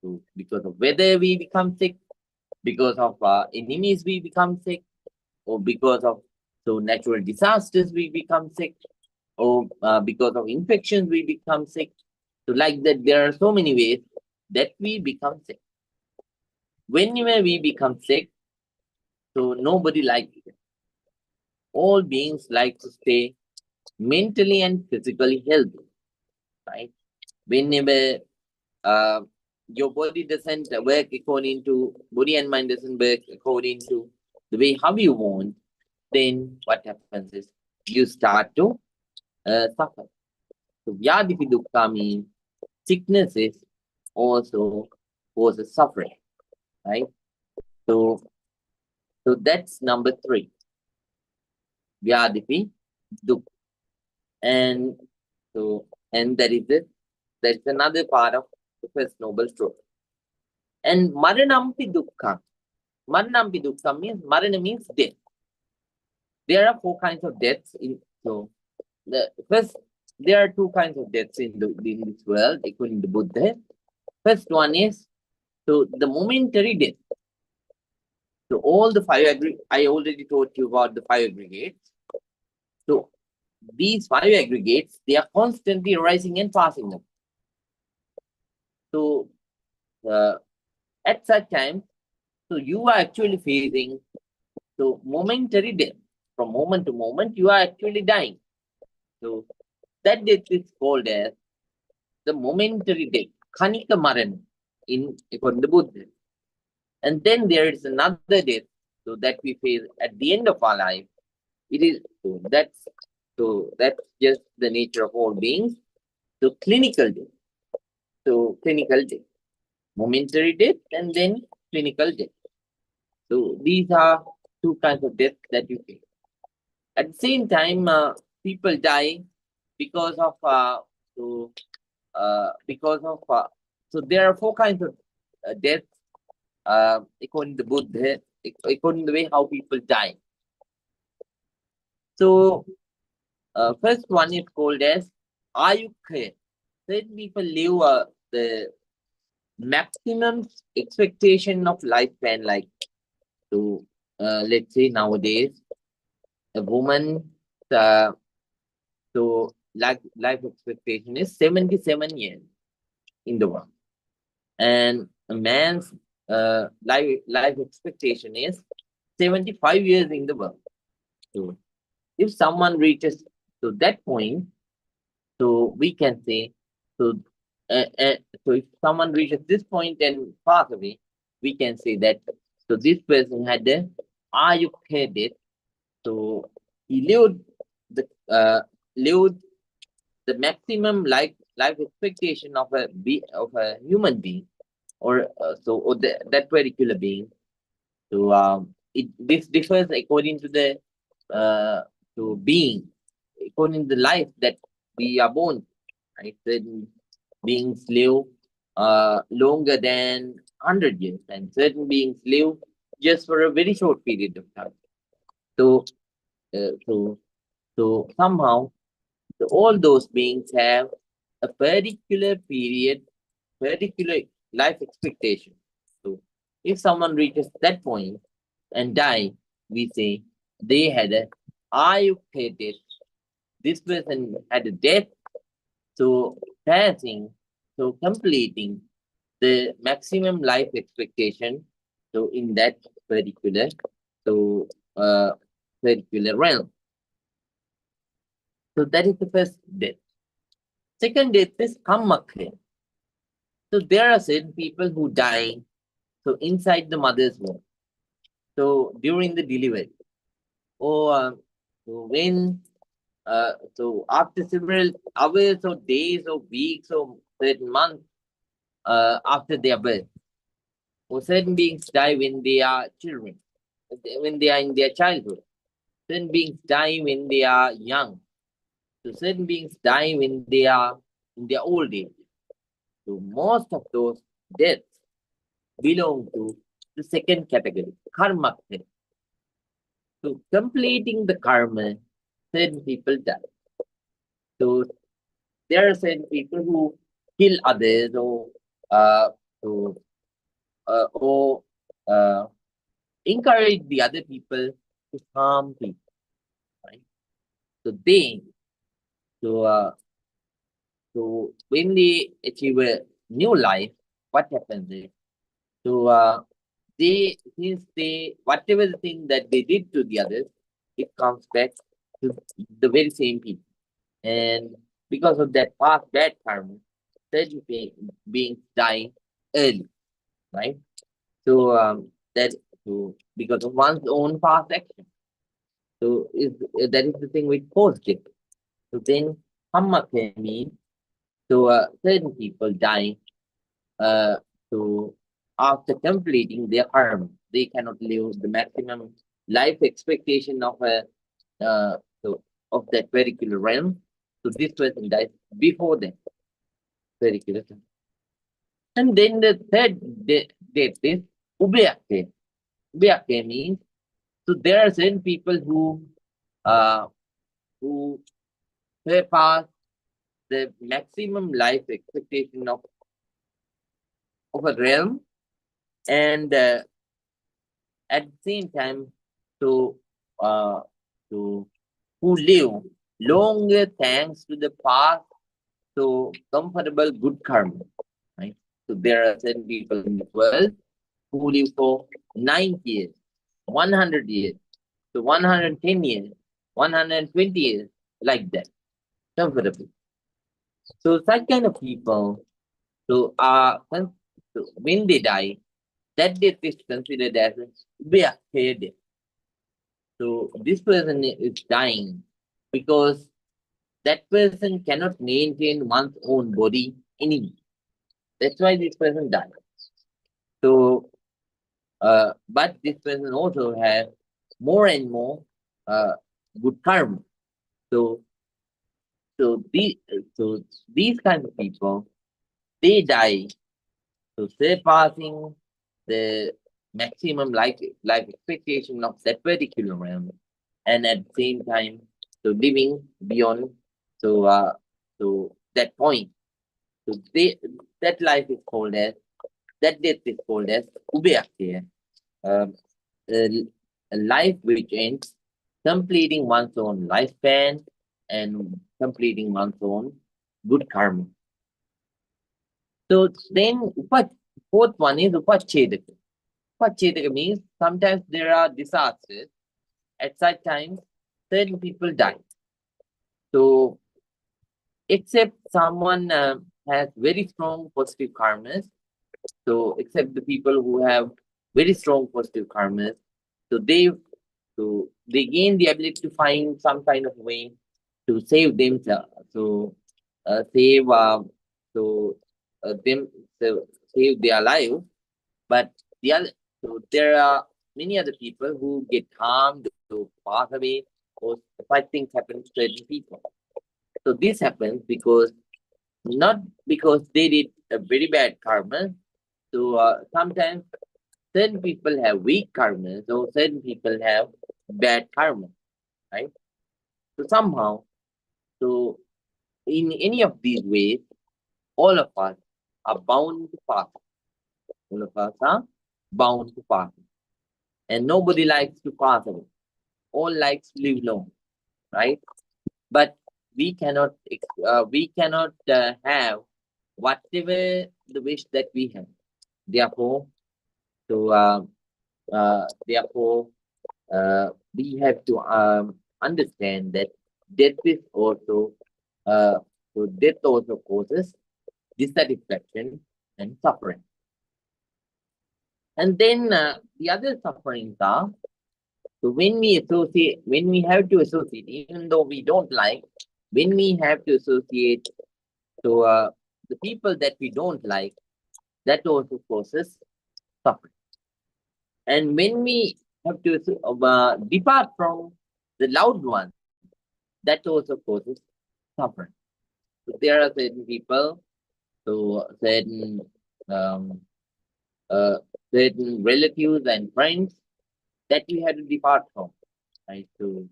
So because of weather we become sick, because of enemies we become sick, or because of natural disasters we become sick, or because of infections we become sick. So like that, there are so many ways that we become sick. Whenever we become sick, so nobody likes it. All beings like to stay mentally and physically healthy, right? Whenever your body doesn't work according to, body and mind doesn't work according to the way how you want, then what happens is you start to suffer. So Vyadipi Dukkha means sicknesses also causes suffering, right? So that's number 3. Vyadipi Dukkha. And that is it. That's another part of the first noble truth. And Maranampi Dukkha. Maranampi Dukkha means, Marana means death. There are 4 kinds of deaths there are 2 kinds of deaths in this world, according to Buddha. First one is the momentary death. So all the 5 I already told you about the 5 aggregates. So these 5 aggregates, they are constantly rising and passing up. So at such time, so you are actually facing momentary death. From moment to moment, you are actually dying. So that death is called as the momentary death, Khanika Maran, according to Buddha. And then there is another death, that we face at the end of our life. It is that's just the nature of all beings. So clinical death. So clinical death, momentary death, and then clinical death. So these are 2 kinds of death that you face. At the same time, people die because of so there are 4 kinds of death according to Buddha, according to the way how people die. So first one is called as Ayukha. Certain people live the maximum expectation of lifespan, like let's say nowadays a woman life expectation is 77 years in the world, and a man's life expectation is 75 years in the world. So if someone reaches to that point, so we can say, so if someone reaches this point and pass away, we can say that this person had the Ayukha death. So he lived the maximum life expectation of a human being, or that particular being. So this differs according to the being, according to the life that we are born. Right? Certain beings live longer than 100 years, and certain beings live just for a very short period of time. So somehow, all those beings have a particular period, particular life expectation. So if someone reaches that point and die, we say they had a ayukated, this person had a death, so passing, so completing the maximum life expectation, so in that particular, so particular realm. So that is the first death. Second death is kammakya. So there are certain people who die so inside the mother's womb. So during the delivery, or so when so after several hours or days or weeks or certain months after their birth, or certain beings die when they are children, when they are in their childhood. Certain beings die when they are young. So certain beings die when they are in their old age. So most of those deaths belong to the second category, karma. So completing the karma, certain people die. So there are certain people who kill others uh, to, or encourage the other people to harm people. Right? So they, so so when they achieve a new life, what happens is, so they, since they, whatever the thing that they did to the others, it comes back to the very same people. And because of that past bad karma, certain beings die early, right? So that, so because of one's own past action. So is that is the thing with positive. So then karma can mean, so certain people die so after completing their karma, they cannot live the maximum life expectation of a so of that particular realm. So this person dies before that particular time. And then the third death is ubeyake. Ubeyake means, so there are certain people who surpass the maximum life expectation of a realm, and at the same time to uh to who live longer thanks to the past, so comfortable good karma, right? So there are certain people in this world who live for 90 years, 100 years, so 110 years, 120 years, like that, comfortable. So such kind of people, so so when they die, that death is considered as a Vyakya death. So this person is dying because that person cannot maintain one's own body anymore. That's why this person died. So, but this person also has more and more uh, good karma. So, so these kind of people, they die, so surpassing the maximum life expectation of that particular realm, and at the same time, so living beyond, so so that point. So they, that life is called as, that death is called as ubeyakya, um, a, a life which ends completing one's own lifespan and completing one's own good karma. So then, fourth one is upachedaka. Upachedaka means sometimes there are disasters. At such times, certain people die. So, except someone has very strong positive karmas, so except the people who have very strong positive karmas, so they gain the ability to find some kind of way to save themselves. So save so them, so save their life. But the other, so there are many other people who get harmed, to pass away, or such things happen to certain people. So this happens because, not because they did a very bad karma. So sometimes certain people have weak karma, so certain people have bad karma, right? So somehow, so in any of these ways, all of us are bound to pass. All of us are bound to pass. And nobody likes to pass away. All likes to live long. right? But we cannot have whatever the wish that we have. Therefore, so therefore, we have to understand that death is also death also causes dissatisfaction and suffering. And then the other sufferings are, so when we have to associate, even though we don't like, when we have to associate, so the people that we don't like, that also causes suffering. And when we have to depart from the loved one, that also causes suffering. So there are certain people, so um, uh, certain relatives and friends that we had to depart from. Right? So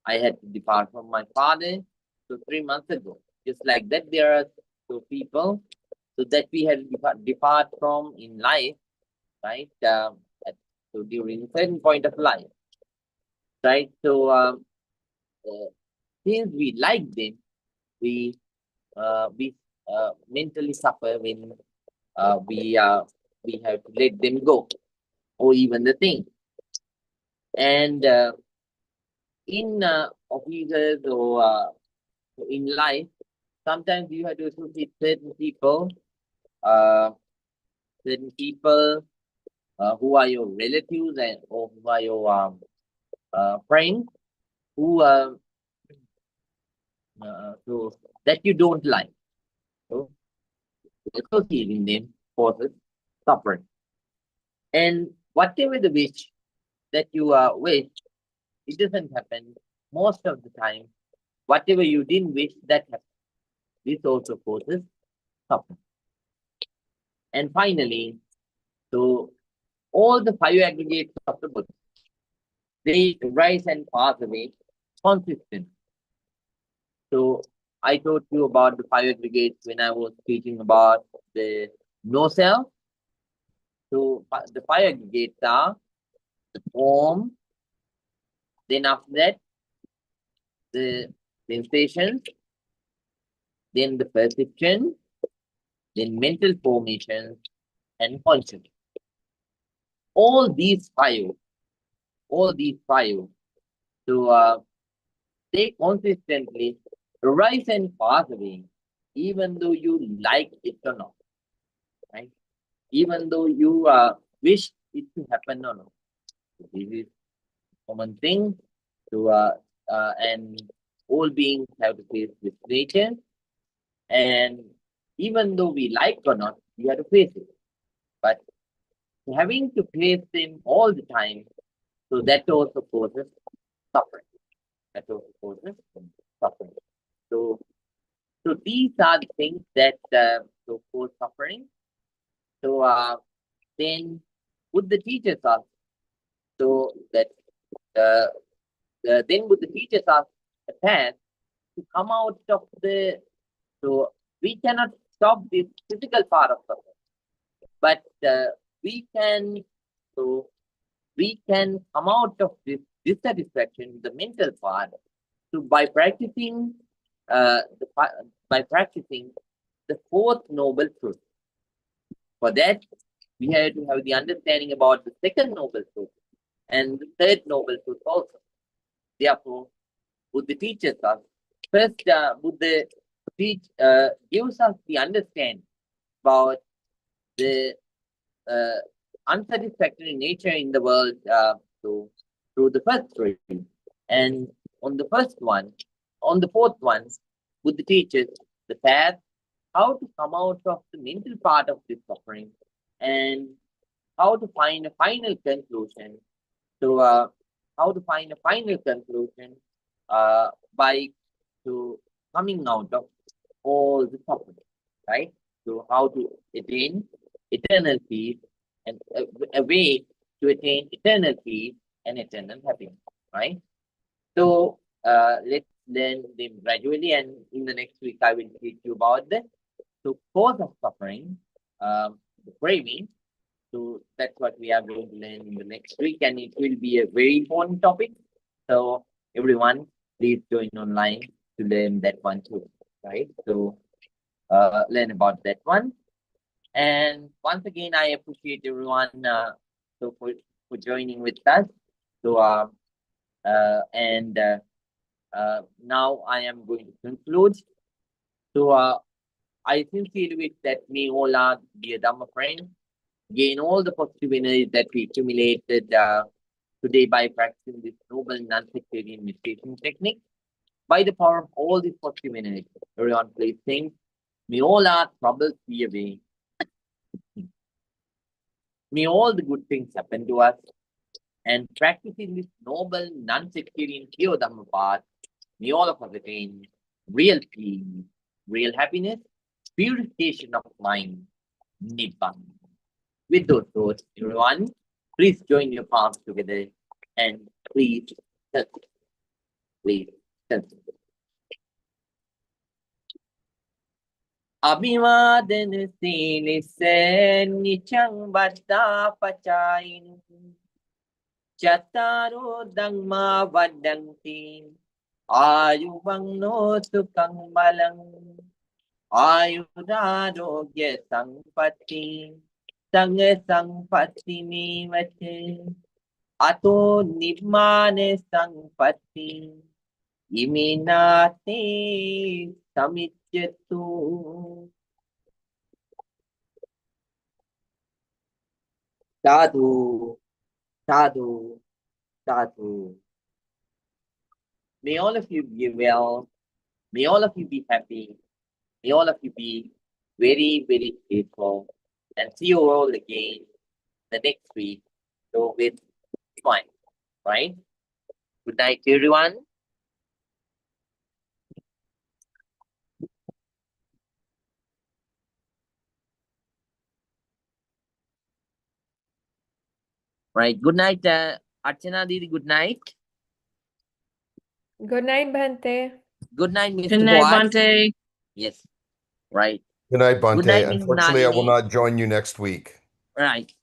I had to depart from my father, so 3 months ago. Just like that, there are so people so that we had to depart from in life, right? So during a certain point of life, right? So uh, since we like them, we mentally suffer when we have to let them go, or even the thing. And in offices or in life, sometimes you have to associate uh, certain people who are your relatives and or who are your friends who so that you don't like. So associating them causes suffering. And whatever the wish that you wish, it doesn't happen most of the time. Whatever you didn't wish, that happens. This also causes suffering. And finally, so all the five aggregates of the Buddha, they rise and pass away consistent. So I told you about the five aggregates when I was speaking about the no self. So the five aggregates are the form, then after that, the sensations, then the perception, then mental formation, and consciousness. All these five, so they consistently rise and pass away, even though you like it or not, right? Even though you wish it to happen or not. This is common thing to and all beings have to face this nature, and even though we like or not, we have to face it. But having to face them all the time, so that also causes suffering. That also causes suffering. So, so these are the things that so cause suffering. So then Buddha teaches us so that uh, then Buddha teaches us a path to come out of the. So we cannot stop this physical part of suffering, but we can so we can come out of this dissatisfaction, the mental part, so by practicing by practicing the fourth noble truth. For that, we have to have the understanding about the second noble truth and the third noble truth also. Therefore, Buddha teaches us. First, Buddha gives us the understanding about the uh, unsatisfactory nature in the world so, through the first three. And on the first one, on the fourth one, Buddha teaches the path, how to come out of the mental part of this suffering, and how to find a final conclusion. So, how to find a final conclusion by to coming out of all the suffering, right? So, how to attain eternal peace and a way to attain eternal peace and eternal happiness, right? So, let's learn them gradually, and in the next week, I will teach you about the cause of suffering, the craving. So that's what we are going to learn in the next week, and it will be a very important topic. So everyone, please join online to learn that one too, right? So learn about that one. And once again, I appreciate everyone for joining with us. So now I am going to conclude. So I sincerely wish that we all are dear Dhamma friends, gain all the positive energy that we accumulated today by practicing this noble non-sectarian meditation technique. By the power of all this positive energy, everyone please think, may all our troubles be away. May all the good things happen to us. And practicing this noble non-sectarian pure Dhamma path, may all of us attain real peace, real happiness, purification of mind, Nibbana. With those thoughts, everyone, please join your palms together and please, please, Abhivadan Silisen Nichang Bada Pachain Chataro Dhamma Vadanti Ayuvang no Sukang Balang Ayudharogya Sampatti Sangha Sampatti Nivate Ato Nibbane Sampatti Iminate Samichyatu Sadhu, sadhu, sadhu. May all of you be well. May all of you be happy. May all of you be very, very grateful. And see you all again the next week. So with fine, right? Good night, everyone. Right. Good night, Archana Didi. Good night. Good night, Bhante. Good night, Mr. Good night, Boaz. Bhante. Yes. Right. Good night, Bhante. Good night, Ms. Unfortunately, I will Nalini. not join you next week. Right.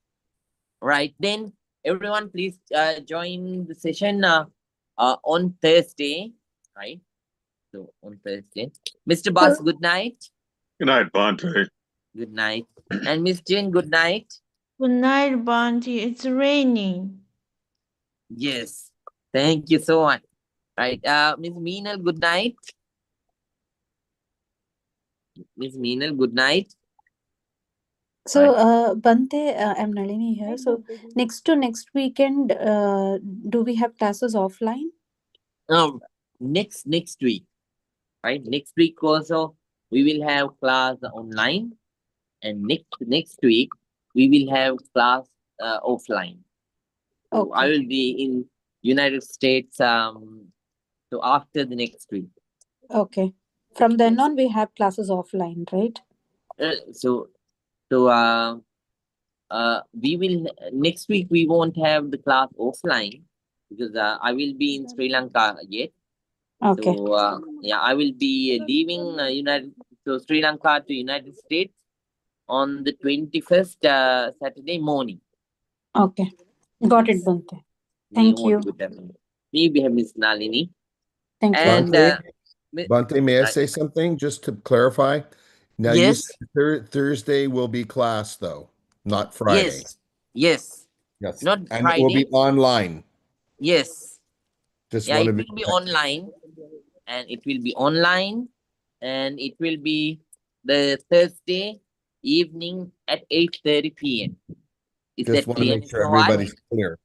Right. Then everyone please join the session on Thursday. Right. So on Thursday. Mr. Bas, good night. Good night, Bhante. Good night. And Miss Jane, good night. Good night, Bhante. It's raining. Yes. Thank you so much. Right. Miss Meenal, good night. Miss Meenal, good night. So, Bante, I'm Nalini here. So, next weekend, do we have classes offline? Next week. Right. Next week also we will have class online. And next week we will have class offline. So I Okay. will be in United States. So after the next week. Okay. From then on, we have classes offline, right? So we will next week we won't have the class offline because I will be in Sri Lanka yet. Okay. So yeah, I will be leaving Sri Lanka to United States on the 21st Saturday morning. Okay. Got it, Bante. Thank you. Me, we have Miss Nalini. Thank you. And Bhante, may I right. say something just to clarify? Now, you Yes. said Thursday will be class, though, not Friday. Yes. Yes. Not And it will be Friday. online. Yes. Just Yeah, want it to will be online. And it will be online. And it will be the Thursday evening at 8:30 p.m. Is just that want to clear, make sure Mr. White? everybody's clear.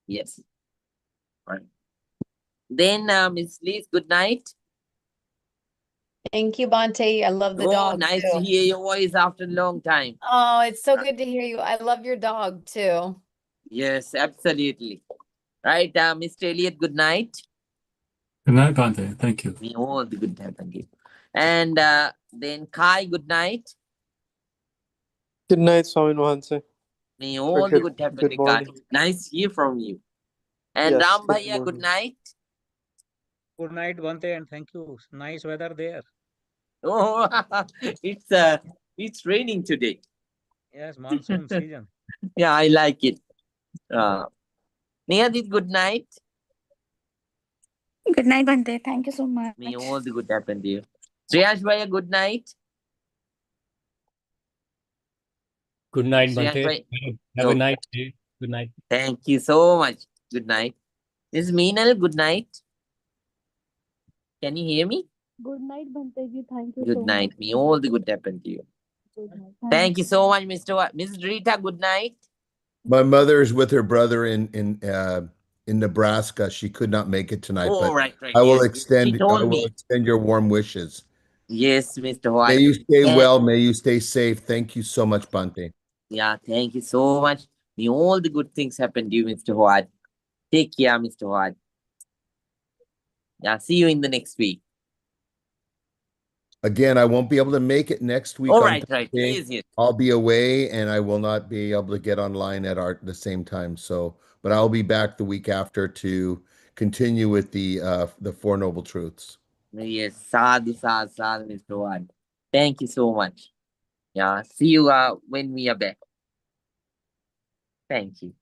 Yes. Right. Then Miss Liz, good night. Thank you, Bhante. I love the Oh, dog nice too. to hear your voice after a long time. Oh, it's so good to hear you. I love your dog too. Yes, absolutely. Right, Mr. Elliot, good night. Good night, Bhante. Thank you. We all the good time, thank you. And then Kai, good night. Good night, Swami Vahanse. May all the good happen, good Kai. morning. Nice to hear from you. And Yes, Ram good Bhaiya, good morning. night. Good night, Bhante, and thank you. Nice weather there. Oh, it's raining today. Yes, monsoon season. Yeah, I like it. Niyadit, good night. Good night, Bante. Thank you so much. May all the good happen to you. Sriyash Bhaiya, good night. Good night, Sriyash Bante. Bhai. Have a No. nice day. Good night. Thank you so much. Good night. This is Meenal. Good night. Can you hear me? Good night, Bhanteji. Thank you Good so night. much. May all the good happen to you. Good night. Thank you so much, Mrs. Rita. Good night. My mother is with her brother in Nebraska. She could not make it tonight, Oh, but right, right. I will Yes. She I told will me. extend your warm wishes. Yes, Mr. May White. you stay Yeah. well. May you stay safe. Thank you so much, Bante. Yeah, thank you so much. May all the good things happen to you, Mr. White. Take care, Mr. White. Yeah, see you in the next week. Again, I won't be able to make it next week All on right, right. Thursday. Yes, yes. I'll be away and I will not be able to get online at the same time. So, but I'll be back the week after to continue with the Four Noble Truths. Yes, sadhu, Mr. White. Thank you so much. Yeah, see you when we are back. Thank you.